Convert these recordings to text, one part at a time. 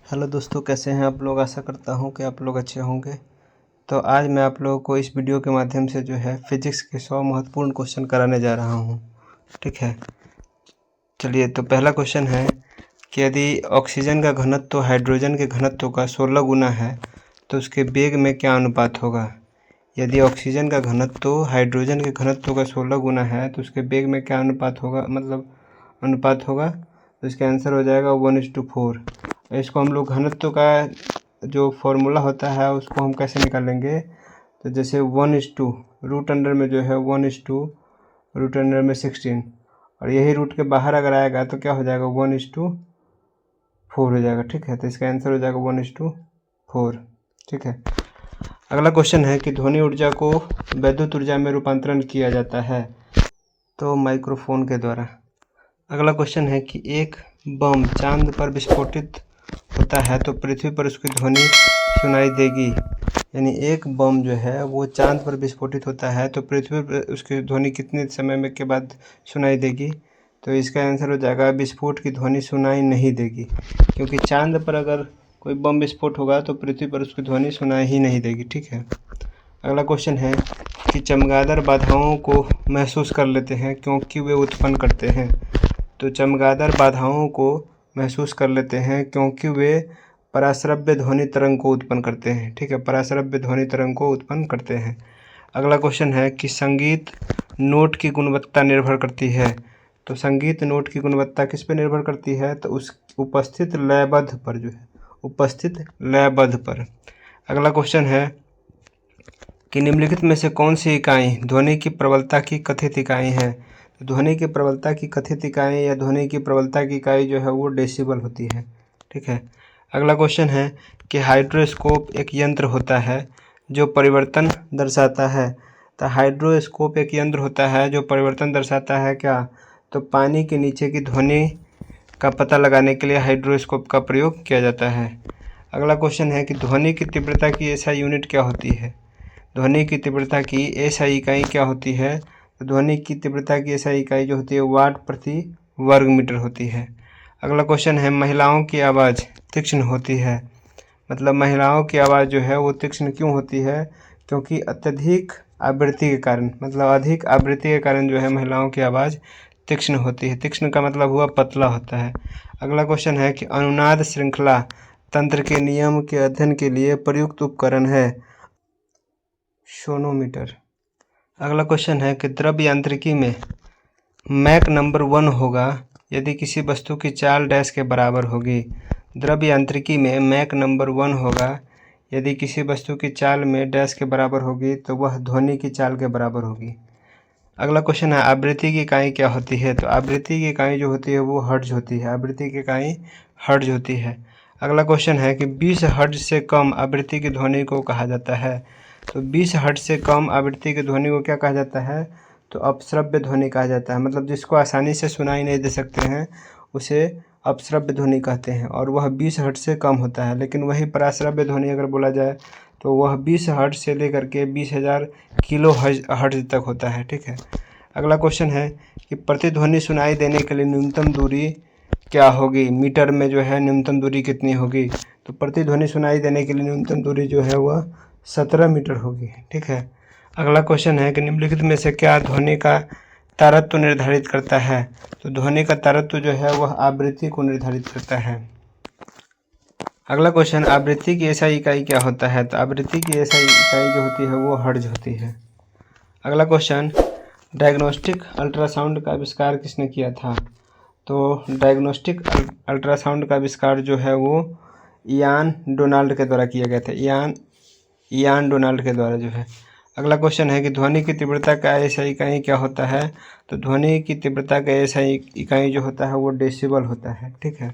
Hello दोस्तों, कैसे हैं आप लोग। आशा करता हूं कि आप लोग अच्छे होंगे। तो आज मैं आप लोगों को इस वीडियो के माध्यम से जो है फिजिक्स के 100 महत्वपूर्ण क्वेश्चन कराने जा रहा हूं। ठीक है, चलिए। तो पहला क्वेश्चन है कि यदि ऑक्सीजन का घनत्व हाइड्रोजन के घनत्व का 16 गुना है तो उसके वेग में क्या अनुपात होगा। यदि ऑक्सीजन का घनत्व हाइड्रोजन के घनत्व का 16 गुना है तो उसके वेग में क्या अनुपात होगा, तो इसका आंसर हो जाएगा 1:4। इसको हम लोग घनत्व का जो फॉर्मूला होता है उसको हम कैसे निकालेंगे, तो जैसे 1:, रूट अंडर में जो है 1:, रूट अंडर में 16, और यही रूट के बाहर अगर आएगा तो क्या हो जाएगा 1:4 हो जाएगा। ठीक है, तो इसका आंसर हो जाएगा 1:4। ठीक है, अगला क्वेश्चन है कि ध्वनि ऊर्जा को विद्युत ऊर्जा में रूपांतरण किया जाता है तो माइक्रोफोन के द्वारा। अगला क्वेश्चन है कि एक बम चांद पर विस्फोटित होता है तो पृथ्वी पर उसकी ध्वनि सुनाई देगी। यानी एक बम जो है वो चांद पर विस्फोटित होता है तो पृथ्वी पर उसकी ध्वनि कितने समय में के बाद सुनाई देगी, तो इसका आंसर हो जाएगा विस्फोट की ध्वनि सुनाई नहीं देगी, क्योंकि चांद पर अगर कोई बम विस्फोट होगा तो पृथ्वी पर उसकी ध्वनि सुनाई ही नहीं देगी। ठीक है, अगला क्वेश्चन है कि चमगादड़ बाधाओं को महसूस कर लेते हैं क्योंकि वे उत्पन्न करते हैं। तो चमगादड़ बाधाओं को महसूस कर लेते हैं क्योंकि वे पराश्रव्य ध्वनि तरंग को उत्पन्न करते हैं। ठीक है, पराश्रव्य ध्वनि तरंग को उत्पन्न करते हैं। अगला क्वेश्चन है कि संगीत नोट की गुणवत्ता निर्भर करती है। तो संगीत नोट की गुणवत्ता किस पे निर्भर करती है, तो उस उपस्थित लयबद्ध पर जो है, उपस्थित लयबद्ध पर। अगला क्वेश्चन है कि निम्नलिखित में से कौन सी इकाई ध्वनि की प्रबलता की कथित इकाई है। ध्वनि की प्रबलता की कथित इकाई या ध्वनि की प्रबलता की इकाई जो है वो डेसिबल होती है। ठीक है, अगला क्वेश्चन है कि हाइड्रोस्कोप एक यंत्र होता है जो परिवर्तन दर्शाता है। तो हाइड्रोस्कोप एक यंत्र होता है जो परिवर्तन दर्शाता है क्या, तो पानी के नीचे की ध्वनि का पता लगाने के लिए हाइड्रोस्कोप का प्रयोग किया जाता है। अगला क्वेश्चन है कि ध्वनि की तीव्रता की एसआई यूनिट क्या होती है। ध्वनि की तीव्रता की एसआई इकाई क्या होती है, तो ध्वनि की तीव्रता की एसआई इकाई जो होती है वाट प्रति वर्ग मीटर होती है। अगला क्वेश्चन है महिलाओं की आवाज़ तीक्ष्ण होती है। मतलब महिलाओं की आवाज़ जो है वो तीक्ष्ण क्यों होती है, क्योंकि अत्यधिक आवृत्ति के कारण, मतलब अधिक आवृत्ति के कारण जो है महिलाओं की आवाज़ तीक्ष्ण होती है। तीक्ष्ण का मतलब हुआ पतला होता है। अगला क्वेश्चन है कि अनुनाद श्रृंखला तंत्र के नियम के अध्ययन के लिए प्रयुक्त उपकरण है सोनोमीटर। अगला क्वेश्चन है कि द्रव्य यांत्रिकी में मैक नंबर 1 होगा यदि किसी वस्तु की चाल डैश के बराबर होगी। द्रव्य यांत्रिकी में मैक नंबर 1 होगा यदि किसी वस्तु की चाल में डैश के बराबर होगी तो वह ध्वनि की चाल के बराबर होगी। अगला क्वेश्चन है आवृत्ति की इकाई क्या होती है, तो आवृत्ति की इकाई जो होती है वो हर्ट्ज होती है। आवृत्ति की इकाई हर्ट्ज होती है। अगला क्वेश्चन है कि 20 हर्ट्ज से कम आवृत्ति की ध्वनि को कहा जाता है। तो 20 हर्ट्ज से कम आवृत्ति की ध्वनि को क्या कहा जाता है, तो अपश्रव्य ध्वनि कहा जाता है। मतलब जिसको आसानी से सुनाई नहीं दे सकते हैं उसे अपश्रव्य ध्वनि कहते हैं, और वह 20 हर्ट्ज से कम होता है। लेकिन वही पराश्रव्य ध्वनि अगर बोला जाए तो वह 20 हर्ट्ज से लेकर के 20,000 किलो हर्ट्ज तक होता है। ठीक है, अगला क्वेश्चन है कि प्रतिध्वनि सुनाई देने के लिए न्यूनतम दूरी क्या होगी। मीटर में जो है न्यूनतम दूरी कितनी होगी, तो प्रतिध्वनि सुनाई देने के लिए न्यूनतम दूरी जो है वह 17 मीटर होगी। ठीक है, अगला क्वेश्चन है कि निम्नलिखित में से क्या ध्वनि का तारत्व निर्धारित करता है। तो ध्वनि का तारत्व जो है वह आवृत्ति को निर्धारित करता है। अगला क्वेश्चन आवृत्ति की एसआई इकाई क्या होता है, तो आवृत्ति की एसआई इकाई जो होती है वो हर्ट्ज होती है। अगला क्वेश्चन डायग्नोस्टिक अल्ट्रासाउंड का आविष्कार किसने किया था। तो डायग्नोस्टिक अल्ट्रासाउंड का आविष्कार जो है वो इयान डोनाल्ड के द्वारा किया गया था। इयान डोनाल्ड के द्वारा जो है। अगला क्वेश्चन है कि ध्वनि की तीव्रता का एसआई इकाई क्या होता है, तो ध्वनि की तीव्रता का एसआई इकाई जो होता है वो डेसिबल होता है। ठीक है,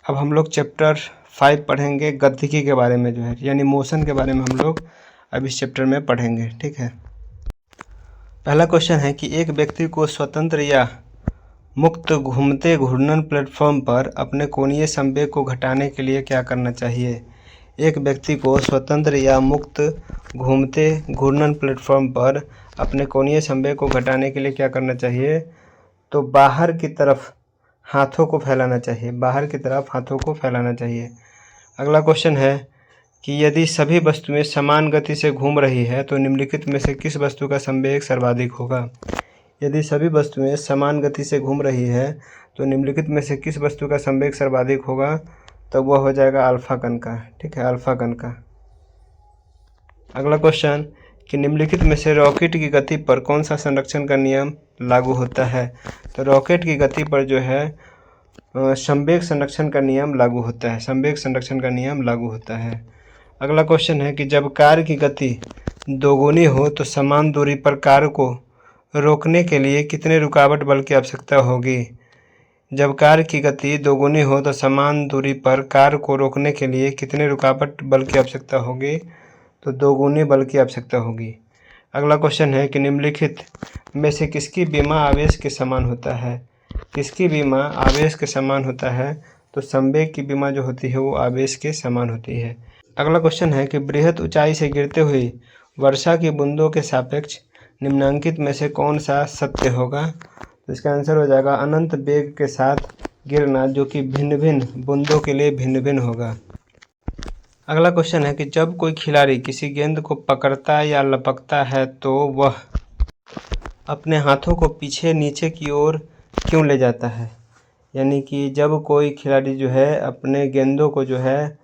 अब हम लोग चैप्टर 5 पढ़ेंगे गतिकी के बारे में जो है, यानी मोशन के बारे में हम लोग अब इस चैप्टर में पढ़ेंगे। ठीक है, पहला क्वेश्चन है कि एक व्यक्ति को स्वतंत्र या मुक्त घूमते घूर्णन प्लेटफॉर्म पर अपने कोणीय संवेग को घटाने के लिए क्या करना चाहिए। एक व्यक्ति को स्वतंत्र या मुक्त घूमते घूर्णन प्लेटफॉर्म पर अपने कोणीय संवेग को घटाने के लिए क्या करना चाहिए, तो बाहर की तरफ हाथों को फैलाना चाहिए, बाहर की तरफ हाथों को फैलाना चाहिए। अगला क्वेश्चन है कि यदि सभी वस्तुएं समान गति से घूम रही है तो निम्नलिखित में से किस वस्तु का संवेग सर्वाधिक होगा। यदि सभी वस्तुएं समान गति से घूम रही है तो निम्नलिखित में से किस वस्तु का संवेग सर्वाधिक होगा, तो वह हो जाएगा अल्फा कण का। ठीक है, अल्फा कण का। अगला क्वेश्चन कि निम्नलिखित में से रॉकेट की गति पर कौन सा संरक्षण का नियम लागू होता है। तो रॉकेट की गति पर जो है संवेग संरक्षण का नियम लागू होता है, संवेग संरक्षण का नियम लागू होता है। अगला क्वेश्चन है कि जब कार की गति दोगुनी हो तो समान दूरी पर कार को रोकने के लिए कितने रुकावट बल की आवश्यकता होगी। जब कार की गति दोगुनी हो तो समान दूरी पर कार को रोकने के लिए कितने रुकावट बल की आवश्यकता होगी, तो दोगुनी बल की आवश्यकता होगी। अगला क्वेश्चन है कि निम्नलिखित में से किसकी बीमा आवेश के समान होता है। किसकी बीमा आवेश के समान होता है, तो संवेग की बीमा जो होती है वो आवेश के समान होती है। अगला क्वेश्चन है कि बृहद ऊंचाई से गिरते हुए वर्षा की बूंदों के सापेक्ष निम्नलिखित में से कौन सा सत्य होगा। तो इसका आंसर हो जाएगा अनंत वेग के साथ गिरना, जो कि भिन्न भिन्न बूंदों के लिए भिन्न भिन्न होगा। अगला क्वेश्चन है कि जब कोई खिलाड़ी किसी गेंद को पकड़ता या लपकता है तो वह अपने हाथों को पीछे नीचे की ओर क्यों ले जाता है। यानी कि जब कोई खिलाड़ी जो है अपने गेंदों को जो है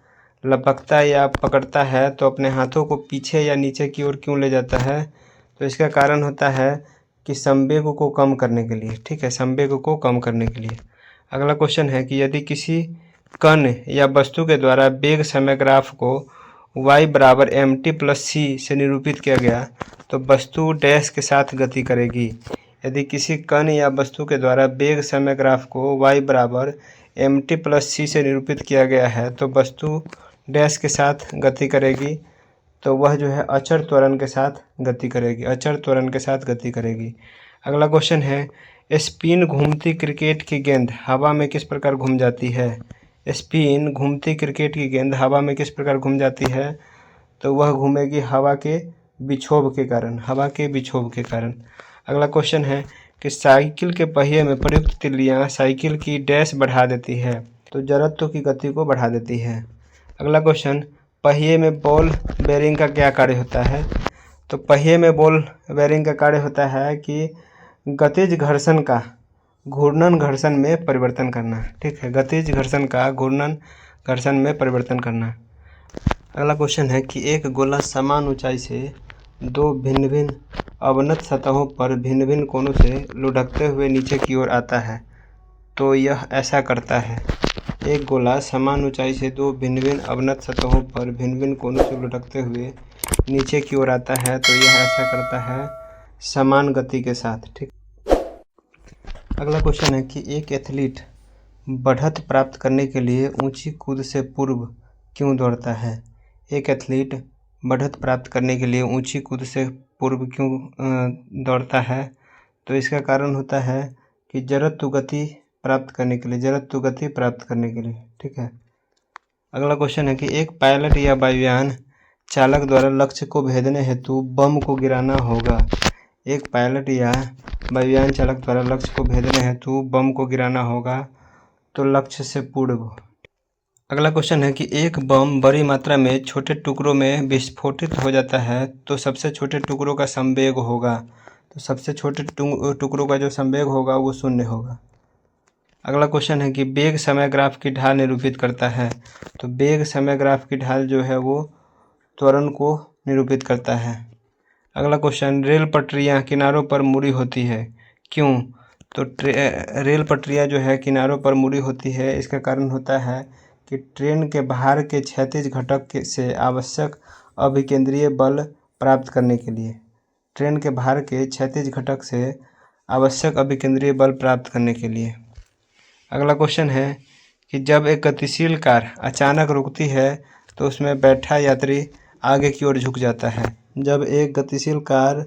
लपकता या पकड़ता है तो अपने हाथों को पीछे या नीचे की ओर क्यों ले जाता है, तो इसका कारण होता है कि संवेग को कम करने के लिए। ठीक है, संवेग को कम करने के लिए। अगला क्वेश्चन है कि यदि किसी कण या वस्तु के द्वारा वेग समय ग्राफ को y बराबर mt+c से निरूपित किया गया तो वस्तु डैश के साथ गति करेगी। यदि किसी कण या वस्तु के द्वारा वेग समय ग्राफ को y बराबर mt+c से निरूपित किया गया है तो वस्तु डैश के साथ गति करेगी, तो वह जो है अचर त्वरण के साथ गति करेगी, अचर त्वरण के साथ गति करेगी। अगला क्वेश्चन है स्पिन घूमती क्रिकेट की गेंद हवा में किस प्रकार घूम जाती है। स्पिन घूमती क्रिकेट की गेंद हवा में किस प्रकार घूम जाती है, तो वह घूमेगी हवा के विक्षोभ के कारण, हवा के विक्षोभ के कारण। अगला क्वेश्चन है कि साइकिल के पहिए में प्रयुक्त तिल्लियाँ साइकिल की डैश बढ़ा देती है, तो जड़त्व की गति को बढ़ा देती है। अगला क्वेश्चन पहिए में बॉल बेरिंग का क्या कार्य होता है। तो पहिए में बॉल बेरिंग का कार्य होता है कि गतिज घर्षण का घूर्णन घर्षण में परिवर्तन करना। ठीक है, गतिज घर्षण का घूर्णन घर्षण में परिवर्तन करना। अगला क्वेश्चन है कि एक गोला समान ऊंचाई से दो भिन्न भिन्न अवनत सतहों पर भिन्न भिन्न कोणों से लुढ़कते हुए नीचे की ओर आता है, तो यह ऐसा करता है। एक गोला समान ऊंचाई से दो भिन्न भिन्न अवनत सतहों पर भिन्न भिन्न कोणों से लुढ़कते हुए नीचे की ओर आता है, तो यह ऐसा करता है समान गति के साथ। ठीक। अगला क्वेश्चन है कि एक एथलीट बढ़त प्राप्त करने के लिए ऊंची कूद से पूर्व क्यों दौड़ता है। एक एथलीट बढ़त प्राप्त करने के लिए ऊंची कूद से पूर्व क्यों दौड़ता है, तो इसका कारण होता है कि जड़त्व गति प्राप्त करने के लिए, जड़त्व गति प्राप्त करने के लिए। ठीक है। अगला क्वेश्चन है कि एक पायलट या वायुयान चालक द्वारा लक्ष्य को भेदने हेतु बम को गिराना होगा। एक पायलट या वायुयान चालक द्वारा लक्ष्य को भेदने हेतु बम को गिराना होगा, तो लक्ष्य से पूर्व। अगला क्वेश्चन है कि एक बम बड़ी मात्रा में छोटे टुकड़ों में विस्फोटित हो जाता है तो सबसे छोटे टुकड़ों का संवेग होगा, तो सबसे छोटे टुकड़ों का जो संवेग होगा वो 0 होगा। अगला क्वेश्चन है कि वेग समय ग्राफ की ढाल निरूपित करता है। तो वेग समय ग्राफ की ढाल जो है वो त्वरण को निरूपित करता है। अगला क्वेश्चन रेल पटरियाँ किनारों पर मुड़ी होती है, क्यों। तो रेल पटरियाँ जो है किनारों पर मुड़ी होती है, इसका कारण होता है कि ट्रेन के बाहर के क्षैतिज घटक से आवश्यक अभिकेंद्रीय बल प्राप्त करने के लिए, ट्रेन के बाहर के क्षैतिज घटक से आवश्यक अभिकेंद्रीय बल प्राप्त करने के लिए। अगला क्वेश्चन है कि जब एक गतिशील कार अचानक रुकती है तो उसमें बैठा यात्री आगे की ओर झुक जाता है। जब एक गतिशील कार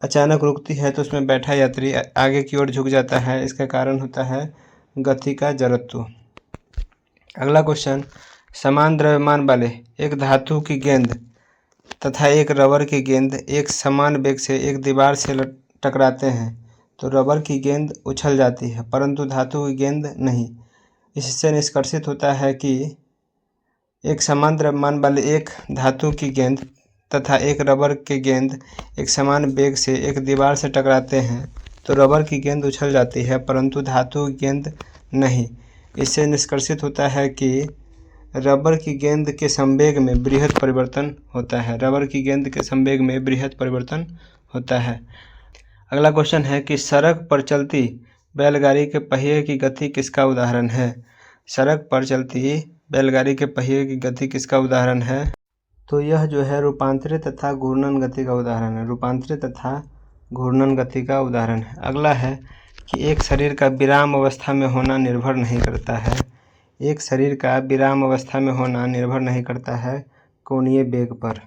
अचानक रुकती है तो उसमें बैठा यात्री आगे की ओर झुक जाता है, इसका कारण होता है गति का जड़त्व। अगला क्वेश्चन समान द्रव्यमान वाले एक धातु की गेंद तथा एक रबर की गेंद एक समान वेग से एक दीवार से टकराते हैं तो रबर की गेंद उछल जाती है परंतु धातु की गेंद नहीं। इससे निष्कर्षित होता है कि एक समान द्रव्यमान वाले एक धातु की गेंद तथा एक रबर की गेंद एक समान वेग से एक दीवार से टकराते हैं तो रबर की गेंद उछल जाती है परंतु धातु की गेंद नहीं। इससे निष्कर्षित होता है कि रबर की गेंद के संवेग में बृहद परिवर्तन होता है। रबर की गेंद के संवेग में बृहद परिवर्तन होता है। अगला क्वेश्चन है कि सड़क पर चलती बैलगाड़ी के पहिए की गति किसका उदाहरण है। सड़क पर चलती बैलगाड़ी के पहिए की गति किसका उदाहरण है। तो यह जो है रूपांतरित तथा घूर्णन गति का उदाहरण है। रूपांतरित तथा घूर्णन गति का उदाहरण है। अगला है कि एक शरीर का विराम अवस्था में होना निर्भर नहीं करता है। एक शरीर का विराम अवस्था में होना निर्भर नहीं करता है कोणीय वेग पर।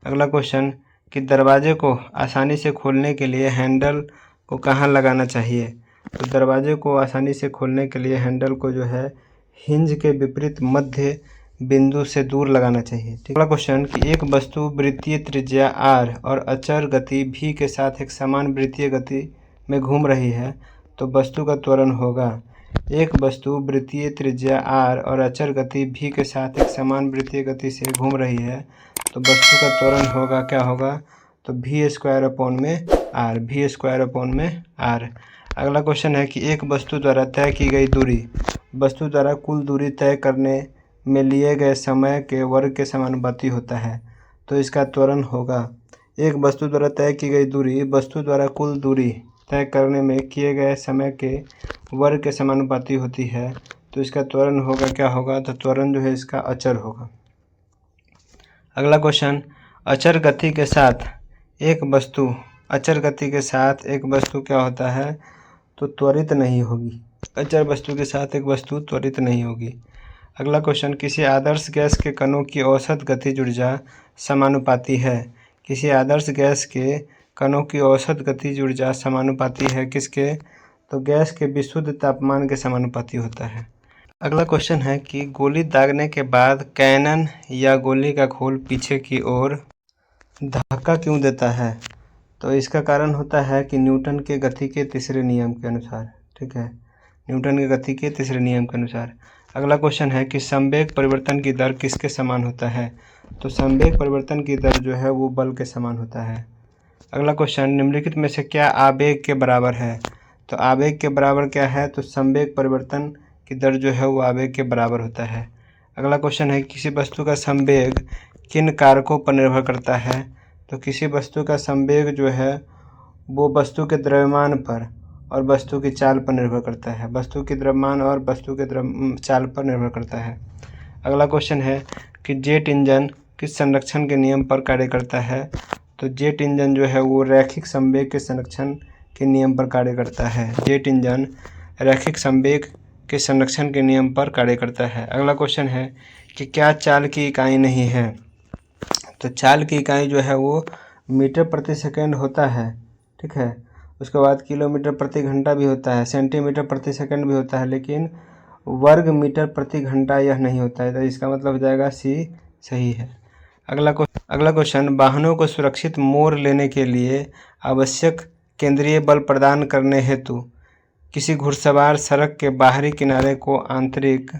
अगला क्वेश्चन कि दरवाजे को आसानी से खोलने के लिए हैंडल को कहाँ लगाना चाहिए। तो दरवाजे को आसानी से खोलने के लिए हैंडल को जो है हिंज के विपरीत मध्य बिंदु से दूर लगाना चाहिए। अगला क्वेश्चन कि एक वस्तु वृत्तीय त्रिज्या r और अचर गति v के साथ एक समान वृत्तीय गति में घूम रही है तो वस्तु का त्वरण होगा। एक वस्तु वृत्तीय त्रिज्या r और अचर गति v के साथ एक समान वृत्तीय गति से घूम रही है तो वस्तु का त्वरण होगा, क्या होगा, तो v²/r। अगला क्वेश्चन है कि एक वस्तु द्वारा तय की गई दूरी वस्तु द्वारा कुल दूरी तय करने में लिए गए समय के वर्ग के समानुपाती होता है तो इसका त्वरण होगा। एक वस्तु द्वारा तय की गई दूरी वस्तु द्वारा कुल दूरी तय करने में किए गए समय के वर्ग के समानुपाती होती है तो इसका त्वरण होगा, क्या होगा, तो त्वरण जो है इसका अचर होगा। अगला क्वेश्चन अचर गति के साथ एक वस्तु क्या होता है, तो त्वरित नहीं होगी। अचर वस्तु के साथ एक वस्तु त्वरित नहीं होगी। अगला क्वेश्चन किसी आदर्श गैस के कणों की औसत गतिज ऊर्जा समानुपाती है। किसी आदर्श गैस के कणों की औसत गतिज ऊर्जा समानुपाती है किसके, तो गैस के विशुद्ध तापमान के समानुपाती होता है। अगला क्वेश्चन है कि गोली दागने के बाद कैनन या गोली का खोल पीछे की ओर धक्का क्यों देता है। तो इसका कारण होता है कि न्यूटन के गति के तीसरे नियम के अनुसार। ठीक है, न्यूटन के गति के तीसरे नियम के अनुसार। अगला क्वेश्चन है कि संवेग परिवर्तन की दर किसके समान होता है। तो संवेग परिवर्तन की दर जो है वो बल के समान होता है। अगला क्वेश्चन निम्नलिखित में से क्या आवेग के बराबर है। तो आवेग के बराबर क्या है, तो संवेग परिवर्तन की दर जो है वो आवेग के बराबर होता है। अगला क्वेश्चन है किसी वस्तु का संवेग किन कारकों पर निर्भर करता है। तो किसी वस्तु का संवेग जो है वो वस्तु के द्रव्यमान पर और वस्तु की चाल पर निर्भर करता है। वस्तु की द्रव्यमान और वस्तु के चाल पर निर्भर करता है। अगला क्वेश्चन है कि जेट इंजन किस संरक्षण के नियम पर कार्य करता है। तो जेट इंजन जो है वो रैखिक संवेग के संरक्षण के नियम पर कार्य करता है। जेट इंजन रैखिक संवेग के संरक्षण के नियम पर कार्य करता है। अगला क्वेश्चन है कि क्या चाल की इकाई नहीं है। तो चाल की इकाई जो है वो मीटर प्रति सेकंड होता है। ठीक है, उसके बाद किलोमीटर प्रति घंटा भी होता है, सेंटीमीटर प्रति सेकंड भी होता है, लेकिन वर्ग मीटर प्रति घंटा यह नहीं होता है। तो इसका मतलब हो जाएगा सी सही है। अगला क्वेश्चन वाहनों को सुरक्षित मोड़ लेने के लिए आवश्यक केंद्रीय बल प्रदान करने हेतु किसी घुड़सवार सड़क के बाहरी किनारे को आंतरिक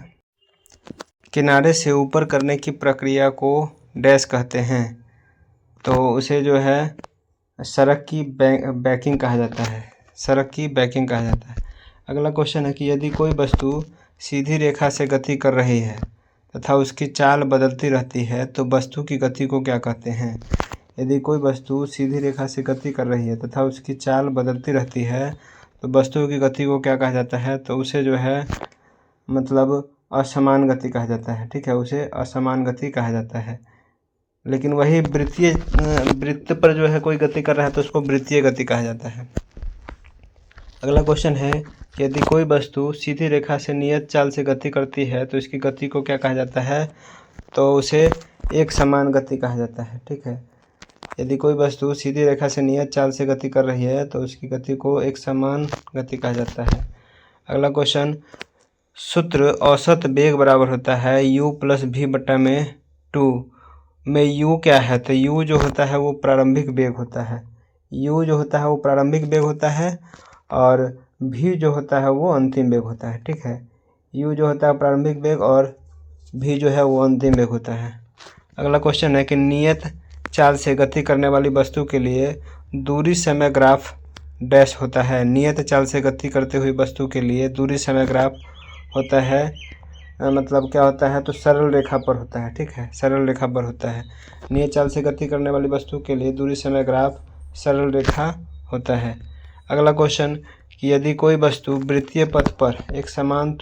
किनारे से ऊपर करने की प्रक्रिया को डैश कहते हैं। तो उसे जो है सड़क की बैकिंग कहा जाता है। सड़क की बैकिंग कहा जाता है। अगला क्वेश्चन है कि यदि कोई वस्तु सीधी रेखा से गति कर रही है तथा उसकी चाल बदलती रहती है तो वस्तु की गति को क्या कहते हैं। यदि कोई वस्तु सीधी रेखा से गति कर रही है तथा उसकी चाल बदलती रहती है तो वस्तु की गति को क्या कहा जाता है, तो उसे जो है मतलब असमान गति कहा जाता है। ठीक है, उसे असमान गति कहा जाता है। लेकिन वही वृत्त पर जो है कोई गति कर रहा है तो उसको वृत्तीय गति कहा जाता है। अगला क्वेश्चन है कि यदि कोई वस्तु सीधी रेखा से नियत चाल से गति करती है तो इसकी गति को क्या कहा जाता है, तो उसे एक समान गति कहा जाता है। ठीक है, यदि कोई वस्तु सीधी रेखा से नियत चाल से गति कर रही है तो उसकी गति को एक समान गति कहा जाता है। अगला क्वेश्चन सूत्र औसत वेग बराबर होता है u + v/2 में u क्या है। तो u जो होता है वो प्रारंभिक वेग होता है। u जो होता है वो प्रारंभिक वेग होता है और v जो होता है वो अंतिम वेग होता है। ठीक है, u जो होता है प्रारंभिक वेग और v जो है वो अंतिम वेग होता है। अगला क्वेश्चन है कि नियत चाल से गति करने वाली वस्तु के लिए दूरी समय ग्राफ डैश होता है। नियत चाल से गति करते हुई वस्तु के लिए दूरी समय ग्राफ होता है, मतलब क्या होता है, तो सरल रेखा पर होता है। ठीक है, सरल रेखा पर होता है। नियत चाल से गति करने वाली वस्तु के लिए दूरी समय ग्राफ सरल रेखा होता है। अगला क्वेश्चन कि यदि कोई वस्तु वृत्तीय पथ पर एक समान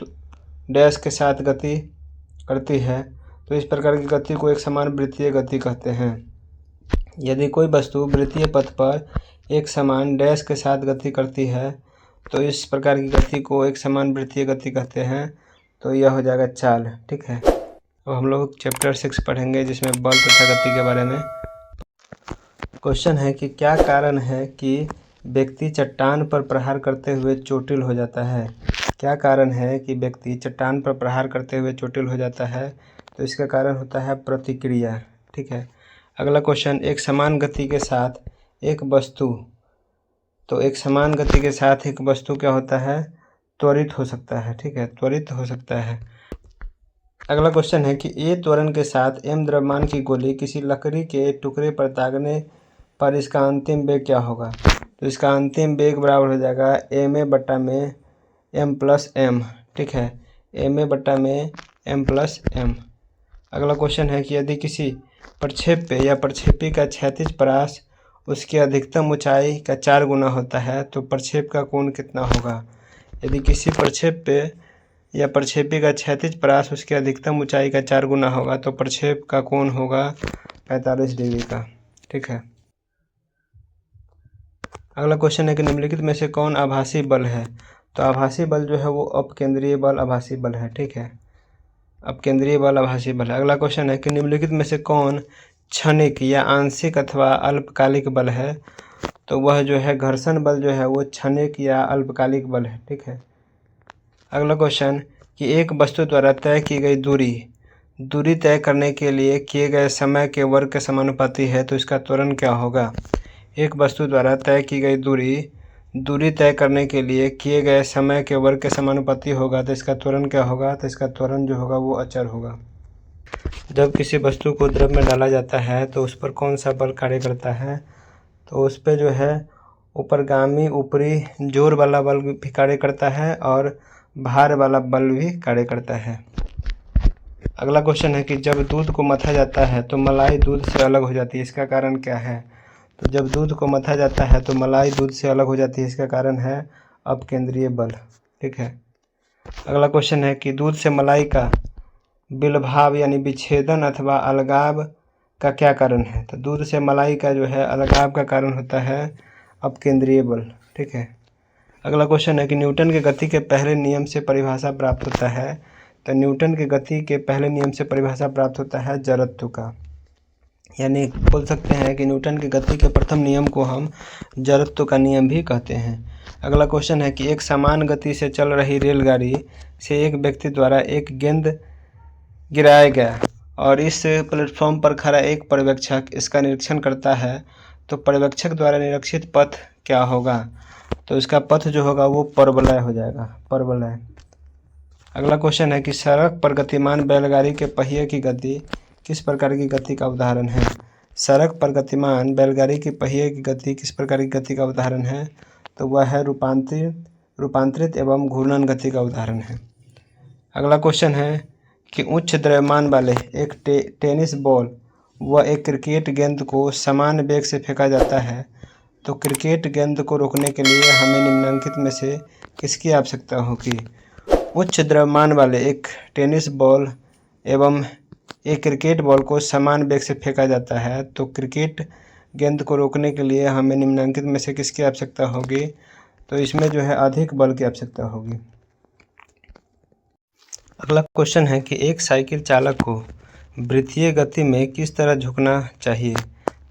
डैश के साथ गति करती है तो इस प्रकार की गति को एक समान वृत्तीय गति कहते हैं। यदि कोई वस्तु वृत्तीय पथ पर एक समान डैश के साथ गति करती है तो इस प्रकार की गति को एक समान वृत्तीय गति कहते हैं। तो यह हो जाएगा चाल। ठीक है, तो हम लोग चैप्टर 6 पढ़ेंगे जिसमें बल तथा गति के बारे में। क्वेश्चन है कि क्या कारण है कि व्यक्ति चट्टान पर प्रहार करते हुए चोटिल हो जाता है। क्या कारण है कि व्यक्ति चट्टान पर प्रहार करते हुए चोटिल हो जाता है, तो इसका कारण होता है प्रतिक्रिया। ठीक है, अगला क्वेश्चन, एक समान गति के साथ एक वस्तु, तो एक समान गति के साथ एक वस्तु क्या होता है, त्वरित हो सकता है। ठीक है, त्वरित हो सकता है। अगला क्वेश्चन है कि ए त्वरण के साथ m द्रव्यमान की गोली किसी लकड़ी के टुकड़े पर दागने पर इसका अंतिम वेग क्या होगा। तो इसका अंतिम वेग बराबर हो जाएगा ma/में m+m। ठीक है, ma/में m+m। अगला क्वेश्चन है कि यदि किसी प्रक्षेप्य या प्रक्षेपी का क्षैतिज परास उसकी अधिकतम ऊंचाई का 4 गुना होता है तो प्रक्षेप का कोण कितना होगा। यदि किसी प्रक्षेप्य या प्रक्षेपी का क्षैतिज परास उसकी अधिकतम ऊंचाई का 4 गुना होगा तो प्रक्षेप का कोण होगा 45 डिग्री का। ठीक है, अगला क्वेश्चन है कि निम्नलिखित में से कौन आभासी बल है। तो आभासी बल जो है वो अपकेंद्रीय बल आभासी बल है। ठीक है, अपकेंद्रीय बल आभासी बल है। अगला क्वेश्चन है कि निम्नलिखित में से कौन क्षणिक या आंशिक अथवा अल्पकालिक बल है। तो वह जो है घर्षण बल जो है वो क्षणिक या अल्पकालिक बल है। ठीक है, अगला क्वेश्चन कि एक वस्तु द्वारा तय की गई दूरी तय करने के लिए किए गए समय के वर्ग के समानुपाती है तो इसका त्वरण क्या होगा। एक वस्तु द्वारा तय की गई दूरी तय करने के लिए किए गए समय के वर्ग के समानुपाती होगा तो इसका त्वरण क्या होगा। तो इसका त्वरण जो होगा वो अचर होगा। जब किसी वस्तु को द्रव में डाला जाता है तो उस पर कौन सा बल कार्य करता है। तो उस पर जो है ऊपरगामी ऊपरी जोर वाला बल भी कार्य करता है और भार वाला बल भी कार्य करता है। अगला क्वेश्चन है कि जब दूध को मथा जाता है तो मलाई दूध से अलग हो जाती है, इसका कारण क्या है। तो जब दूध को मथा जाता है तो मलाई दूध से अलग हो जाती है, इसका कारण है अपकेंद्रीय बल। ठीक है, अगला क्वेश्चन है कि दूध से मलाई का बिलभाव यानी विच्छेदन अथवा अलगाव का क्या कारण है। तो दूध से मलाई का जो है अलगाव का कारण होता है अपकेंद्रीय बल। ठीक है, अगला क्वेश्चन है कि न्यूटन के गति के पहले नियम से परिभाषा प्राप्त होता है। तो न्यूटन के गति के पहले नियम से परिभाषा प्राप्त होता है जड़त्व का, यानी बोल सकते हैं कि न्यूटन की गति के प्रथम नियम को हम जड़त्व का नियम भी कहते हैं। अगला क्वेश्चन है कि एक समान गति से चल रही रेलगाड़ी से एक व्यक्ति द्वारा एक गेंद गिराया गया और इस प्लेटफॉर्म पर खड़ा एक पर्यवेक्षक इसका निरीक्षण करता है तो पर्यवेक्षक द्वारा निरीक्षित पथ क्या होगा। तो इसका पथ जो होगा वो परवलय हो जाएगा, परवलय। अगला क्वेश्चन है कि सड़क पर गतिमान बैलगाड़ी के पहिए की गति किस प्रकार की गति का उदाहरण है। सड़क पर गतिमान बैलगाड़ी के पहिए की गति किस प्रकार की गति का उदाहरण है। तो वह है रूपांतरित एवं घूर्णन गति का उदाहरण है। अगला क्वेश्चन है कि उच्च द्रव्यमान वाले एक टेनिस बॉल व एक क्रिकेट गेंद को समान वेग से फेंका जाता है तो क्रिकेट गेंद को रोकने के लिए हमें निम्नलिखित में से किसकी आवश्यकता होगी। उच्च द्रव्यमान वाले एक टेनिस बॉल एवं एक क्रिकेट बॉल को समान वेग से फेंका जाता है तो क्रिकेट गेंद को रोकने के लिए हमें निम्नलिखित में से किसकी आवश्यकता होगी। तो इसमें जो है अधिक बल की आवश्यकता होगी। अगला क्वेश्चन है कि एक साइकिल चालक को वृत्तीय गति में किस तरह झुकना चाहिए।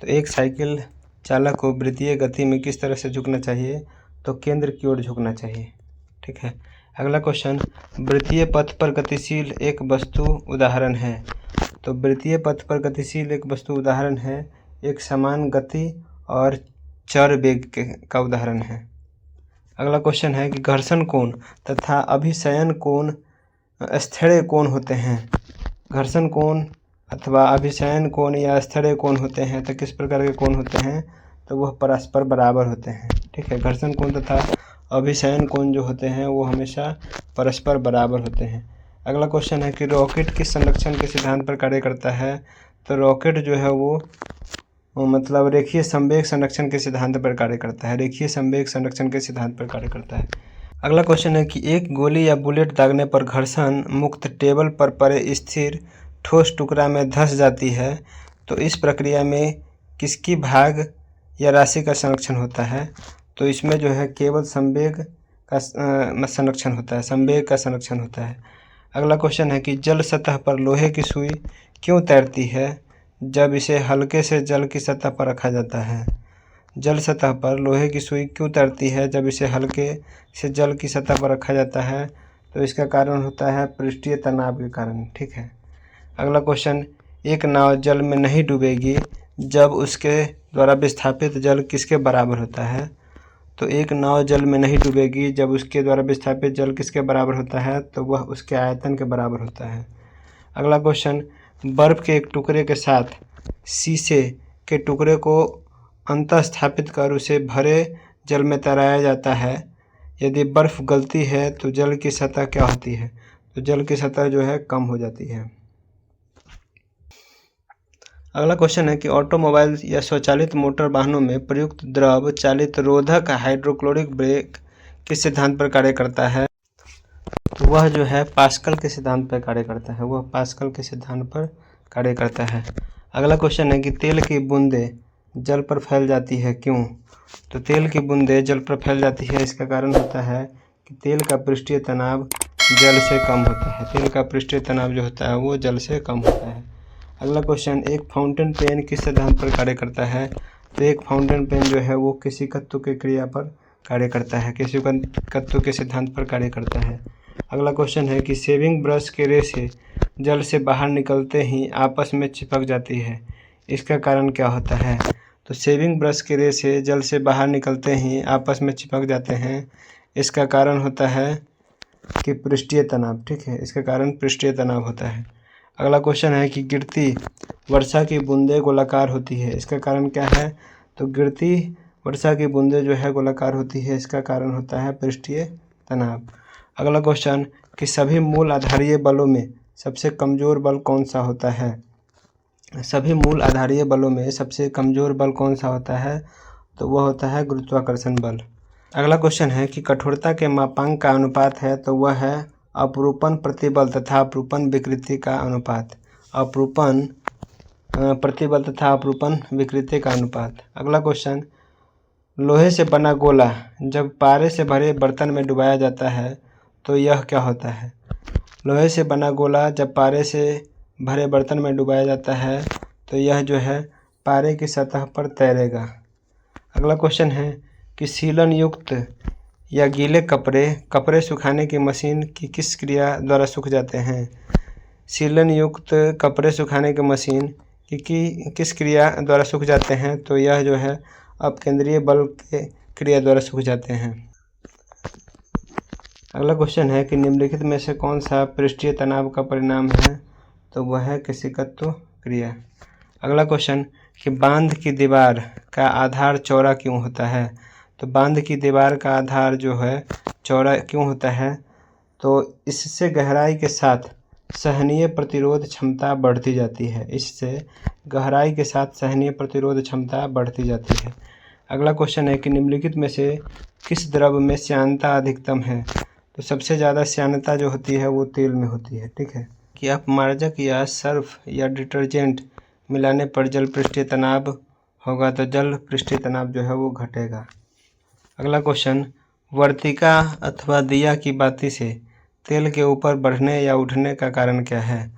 तो एक साइकिल चालक को वृत्तीय गति में किस तरह से झुकना चाहिए। तो केंद्र की ओर झुकना चाहिए। ठीक है, अगला क्वेश्चन, वृत्तीय पथ पर गतिशील एक वस्तु उदाहरण है। तो वृत्तीय पथ पर गतिशील एक वस्तु उदाहरण है एक समान गति और चर वेग का उदाहरण है। अगला क्वेश्चन है कि घर्षण कोण तथा अभिसयन कोण स्थैर्य कोण होते हैं। घर्षण कोण अथवा अभिसयन कोण या स्थैर्य कोण होते हैं तो किस प्रकार के कोण होते हैं, तो वह परस्पर बराबर होते हैं। ठीक है, घर्षण कोण तथा अभिसयन कोण जो होते हैं वो हमेशा परस्पर बराबर होते हैं। अगला क्वेश्चन है कि रॉकेट किस संरक्षण के सिद्धांत पर कार्य करता है, तो रॉकेट जो है वो मतलब रेखीय संवेग संरक्षण के सिद्धांत पर कार्य करता है। रेखीय संवेग संरक्षण के सिद्धांत पर कार्य करता है। अगला क्वेश्चन है कि एक गोली या बुलेट दागने पर घर्षण मुक्त टेबल पर पड़े स्थिर ठोस टुकड़ा में धंस जाती है, तो इस प्रक्रिया में किसकी भाग या राशि का संरक्षण होता है, तो इसमें जो है केवल संवेग का संरक्षण होता है, संवेग का संरक्षण होता है। अगला क्वेश्चन है कि जल सतह पर लोहे की सुई क्यों तैरती है जब इसे हल्के से जल की सतह पर रखा जाता है। जल सतह पर लोहे की सुई क्यों तैरती है जब इसे हल्के से जल की सतह पर रखा जाता है, तो इसका कारण होता है पृष्ठीय तनाव के कारण। ठीक है। अगला क्वेश्चन, एक नाव जल में नहीं डूबेगी जब उसके द्वारा विस्थापित जल किसके बराबर होता है, तो एक नाव जल में नहीं डूबेगी जब उसके द्वारा विस्थापित जल किसके बराबर होता है, तो वह उसके आयतन के बराबर होता है। अगला क्वेश्चन, बर्फ़ के एक टुकड़े के साथ शीशे के टुकड़े को अंतः स्थापित कर उसे भरे जल में तैराया जाता है। यदि बर्फ़ गलती है तो जल की सतह क्या होती है, तो जल की सतह जो है कम हो जाती है। अगला क्वेश्चन है कि ऑटोमोबाइल या स्वचालित मोटर वाहनों में प्रयुक्त द्रव चालित रोधक हाइड्रोक्लोरिक ब्रेक किस सिद्धांत पर कार्य करता है, तो वह जो है पास्कल के सिद्धांत पर कार्य करता है, वह पास्कल के सिद्धांत पर कार्य करता है। अगला क्वेश्चन है कि तेल की बूंदें जल पर फैल जाती है क्यों, तो तेल की बूंदें जल पर फैल जाती है इसका कारण होता है कि तेल का पृष्ठीय तनाव जल से कम होता है। तेल का पृष्ठीय तनाव जो होता है वो जल से कम होता है। अगला क्वेश्चन, एक फाउंटेन पेन किस सिद्धांत पर कार्य करता है, तो एक फाउंटेन पेन जो है वो किसिकत्व के क्रिया पर कार्य करता है, किसिकत्व के सिद्धांत पर कार्य करता है। अगला क्वेश्चन है कि शेविंग ब्रश के रेशे जल से बाहर निकलते ही आपस में चिपक जाती है, इसका कारण क्या होता है, तो शेविंग ब्रश के रेशे जल से बाहर निकलते ही आपस में चिपक जाते हैं, इसका कारण होता है कि पृष्ठीय तनाव। ठीक है, इसका कारण पृष्ठीय तनाव होता है। अगला क्वेश्चन है कि गिरती वर्षा की बूंदें गोलाकार होती है, इसका कारण क्या है, तो गिरती वर्षा की बूंदें जो है गोलाकार होती है, इसका कारण होता है पृष्ठीय तनाव। अगला क्वेश्चन कि सभी मूल आधारीय बलों में सबसे कमज़ोर बल कौन सा होता है, सभी मूल आधारीय बलों में सबसे कमज़ोर बल कौन सा होता है, तो वह होता है गुरुत्वाकर्षण बल। अगला क्वेश्चन है कि कठोरता के मापांक का अनुपात है, तो वह है अपरूपण प्रतिबल तथा अपरूपण विकृति का अनुपात। अपरूपण प्रतिबल तथा अपरूपण विकृति का अनुपात। अगला क्वेश्चन, लोहे से बना गोला जब पारे से भरे बर्तन में डुबाया जाता है तो यह क्या होता है, लोहे से बना गोला जब पारे से भरे बर्तन में डुबाया जाता है तो यह जो है पारे की सतह पर तैरेगा। अगला क्वेश्चन है कि सीलन युक्त या गीले कपड़े सुखाने की मशीन की किस क्रिया द्वारा सूख जाते हैं, सीलन युक्त कपड़े सुखाने की मशीन की किस क्रिया द्वारा सूख जाते हैं, तो यह जो है अपकेंद्रीय बल के क्रिया द्वारा सूख जाते हैं। अगला क्वेश्चन है कि निम्नलिखित में से कौन सा पृष्ठीय तनाव का परिणाम है, तो वह है किसिकत्व क्रिया। अगला क्वेश्चन कि बांध की दीवार का आधार चौड़ा क्यों होता है, तो बांध की दीवार का आधार जो है चौड़ा क्यों होता है, तो इससे गहराई के साथ सहनीय प्रतिरोध क्षमता बढ़ती जाती है, इससे गहराई के साथ सहनीय प्रतिरोध क्षमता बढ़ती जाती है। अगला क्वेश्चन है कि निम्नलिखित में से किस द्रव में श्यानता अधिकतम है, तो सबसे ज़्यादा श्यानता जो होती है वो तेल में होती है। ठीक है, कि अपमार्जक या सर्फ या डिटर्जेंट मिलाने पर जल पृष्ठीय तनाव होगा तो जल पृष्ठीय तनाव जो है वो घटेगा। अगला क्वेश्चन, वर्तिका अथवा दिया की बाती से तेल के ऊपर बढ़ने या उठने का कारण क्या है,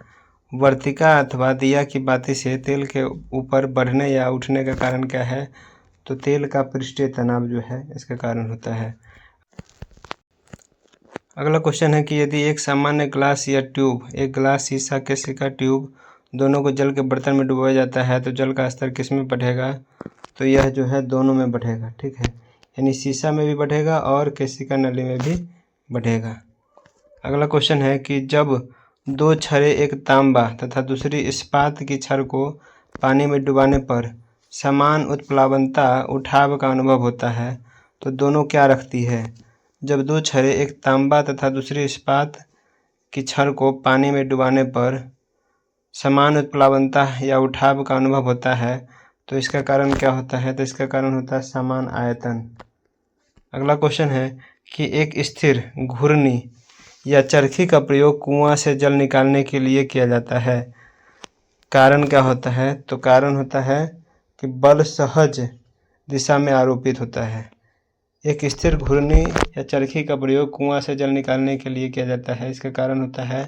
वर्तिका अथवा दिया की बाती से तेल के ऊपर बढ़ने या उठने का कारण क्या है, तो तेल का पृष्ठीय तनाव जो है इसका कारण होता है। अगला क्वेश्चन है कि यदि एक सामान्य ग्लास या ट्यूब, एक ग्लास शीशा के सिक्का ट्यूब दोनों को जल के बर्तन में डुबाया जाता है तो जल का स्तर किस में बढ़ेगा, तो यह जो है दोनों में बढ़ेगा। ठीक है, यानी शीशा में भी बढ़ेगा और केशिका नली में भी बढ़ेगा। अगला क्वेश्चन है कि जब दो छड़ें एक तांबा तथा दूसरी इस्पात की छड़ को पानी में डुबाने पर समान उत्प्लावनता उठाव का अनुभव होता है तो दोनों क्या रखती है? जब दो छड़ें एक तांबा तथा दूसरी इस्पात की छड़ को पानी में डुबाने पर समान उत्प्लावनता या उठाव का अनुभव होता है तो इसका कारण क्या होता है? तो इसका कारण होता है समान आयतन। अगला क्वेश्चन है कि एक स्थिर घूर्णी या चरखी का प्रयोग कुआं से जल निकालने के लिए किया जाता है। कारण क्या होता है? तो कारण होता है कि बल सहज दिशा में आरोपित होता है। एक स्थिर घूर्णी या चरखी का प्रयोग कुआं से जल निकालने के लिए किया जाता है। इसका कारण होता है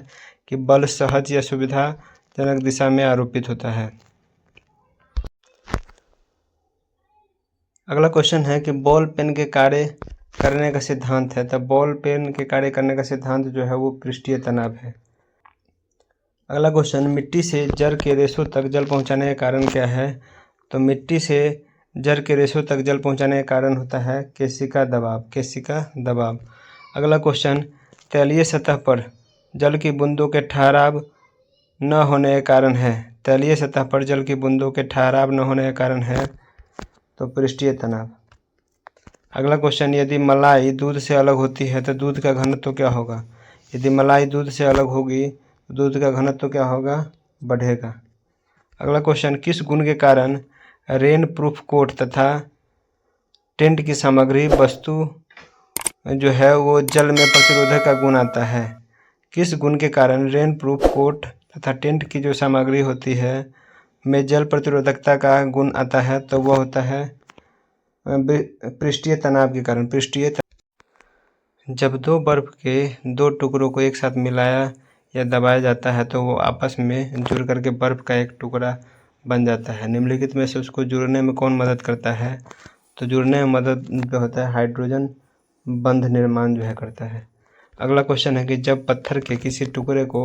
कि बल सहज या सुविधाजनक दिशा में आरोपित होता है। अगला क्वेश्चन है कि बॉल पेन के कार्य करने का सिद्धांत है। तो बॉल पेन के कार्य करने का सिद्धांत जो है वो पृष्ठीय तनाव है। अगला क्वेश्चन, मिट्टी से जड़ के रेशों तक जल पहुंचाने का कारण क्या है? तो मिट्टी से जड़ के रेशों तक जल पहुंचाने का कारण होता है केशिका दबाव। केशिका दबाव। अगला क्वेश्चन, तैलीय सतह पर जल की बूंदों के ठहराव न होने का कारण है। तैलीय सतह पर जल की बूंदों के ठहराव न होने का कारण है तो पृष्ठीय तनाव। अगला क्वेश्चन, यदि मलाई दूध से अलग होती है तो दूध का घनत्व क्या होगा? यदि मलाई दूध से अलग होगी तो दूध का घनत्व क्या होगा? बढ़ेगा। अगला क्वेश्चन, किस गुण के कारण रेन प्रूफ कोट तथा टेंट की सामग्री वस्तु जो है वो जल में प्रतिरोधक का गुण आता है? किस गुण के कारण रेन प्रूफ कोट तथा टेंट की जो सामग्री होती है में जल प्रतिरोधकता का गुण आता है? तो वह होता है पृष्ठीय तनाव के कारण। जब दो बर्फ के दो टुकड़ों को एक साथ मिलाया या दबाया जाता है तो वो आपस में जुड़ करके बर्फ का एक टुकड़ा बन जाता है। निम्नलिखित में से उसको जुड़ने में कौन मदद करता है? तो जुड़ने में मदद जो होता है हाइड्रोजन बंध निर्माण जो है करता है। अगला क्वेश्चन है कि जब पत्थर के किसी टुकड़े को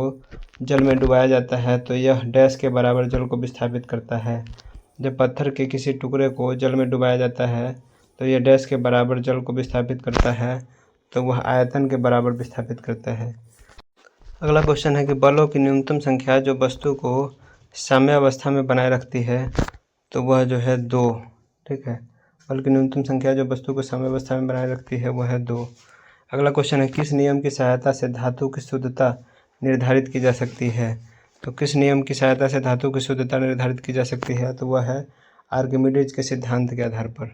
जल में डुबाया जाता है तो यह डैश के बराबर जल को विस्थापित करता है। जब पत्थर के किसी टुकड़े को जल में डुबाया जाता है तो यह डैश के बराबर जल को विस्थापित करता है तो वह आयतन के बराबर विस्थापित करता है। अगला क्वेश्चन है कि बलों की न्यूनतम संख्या जो वस्तु को साम्यावस्था में बनाए रखती है तो वह जो है 2। ठीक है, बल की न्यूनतम संख्या जो वस्तु को साम्यावस्था में बनाए रखती है वह है 2। अगला क्वेश्चन है किस नियम की सहायता से धातु की शुद्धता निर्धारित की जा सकती है? तो किस नियम की सहायता से धातु की शुद्धता निर्धारित की जा सकती है? तो वह है आर्किमिडीज के सिद्धांत के आधार पर।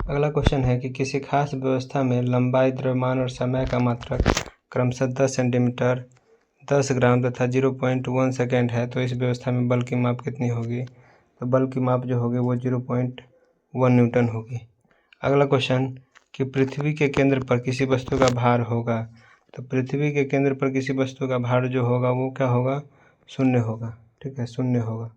अगला क्वेश्चन है कि किसी खास व्यवस्था में लंबाई, द्रव्यमान और समय का मात्रक क्रमशः 10 सेंटीमीटर, 10 ग्राम तथा 0.1 सेकेंड है तो इस व्यवस्था में बल की माप कितनी होगी? तो बल की माप जो होगी वो 0.1 न्यूटन होगी। अगला क्वेश्चन कि पृथ्वी के केंद्र पर किसी वस्तु का भार होगा। तो पृथ्वी के केंद्र पर किसी वस्तु का भार जो होगा वो क्या होगा? 0 होगा। ठीक है, 0 होगा।